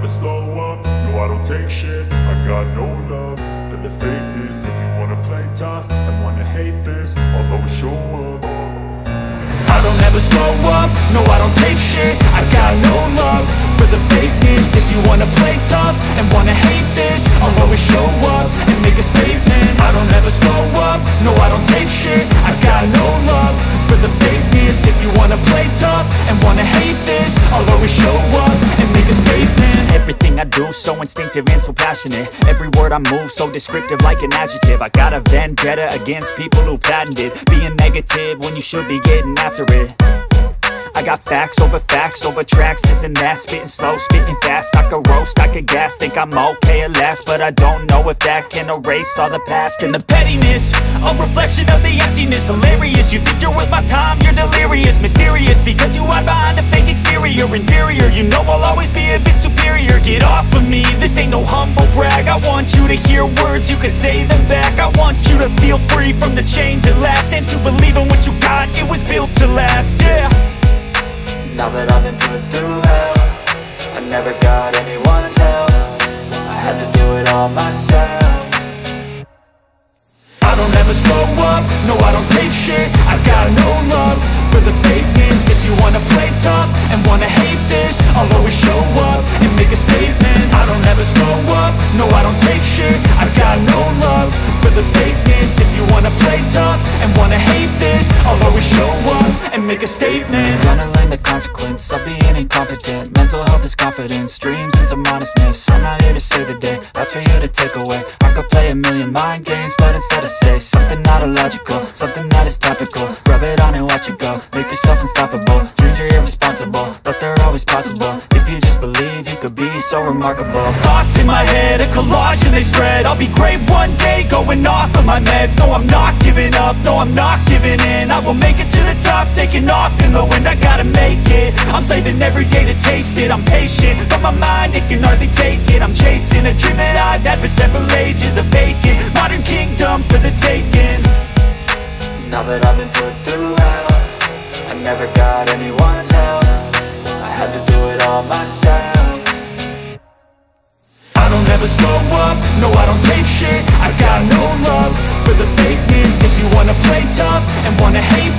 never slow up, no I don't take shit. I got no love for the fakeness. If you wanna play tough and wanna hate this, I'll always show up. I don't ever slow up, no I don't take shit. I got no love for the fakeness. If you wanna play tough and wanna hate this, I'll always show up and make a statement. I don't ever slow up, no I don't take shit. I got no love for the fakeness. If you wanna play tough and wanna hate this, I'll always show up and make a statement. Everything I do so instinctive and so passionate. Every word I move so descriptive like an adjective. I got a vendetta against people who patented being negative when you should be getting after it. I got facts over tracks, this and that. Spitting slow, spitting fast. I could roast, I could gas. Think I'm okay at last, but I don't know if that can erase all the past. And the pettiness, a reflection of the emptiness. Hilarious, you think you're worth my time, you're delirious. Mysterious, because you hide behind a fake exterior. Inferior, you know I'll always be a bit superior. Get off of me, this ain't no humble brag. I want you to hear words, you can say them back. I want you to feel free from the chains at last, and to believe in what you got, it was built to last, yeah. Now that I've been put through hell, I never got anyone's help. I had to do it all myself. I don't ever slow up, no I don't take shit. I got no love for the fakeness. If you wanna play tough and wanna hate this, I'll always show up and make a statement. I don't ever slow up, no I don't take shit. I got no love for the fakeness. If you wanna play tough and wanna hate this, I'll always show up and make a statement. Gonna learn the consequence of being incompetent. Mental health is confidence, dreams and some honestness. I'm not here to save the day, that's for you to take away. I could play a million mind games, but instead I say something not illogical, something that is topical. Rub it on and watch it go, make yourself unstoppable. Dreams are irresponsible, but they're always possible. If you just believe, you could be so remarkable. Thoughts in my head, a collage and they spread. I'll be great one day, going off of my meds. No, I'm not giving up, no, I'm not giving in. I will make it to the top, taking off in the wind. I gotta make it, I'm saving every day to taste it. I'm patient, but my mind, it can hardly take it. I'm chasing a dream that I've had for several ages. A vacant, modern kingdom for the taking. Now that I've been put through hell, I never got anyone's help. I had to do it all myself. I don't ever slow up, no I don't take shit. I got no love for the fakeness. If you wanna play tough and wanna hate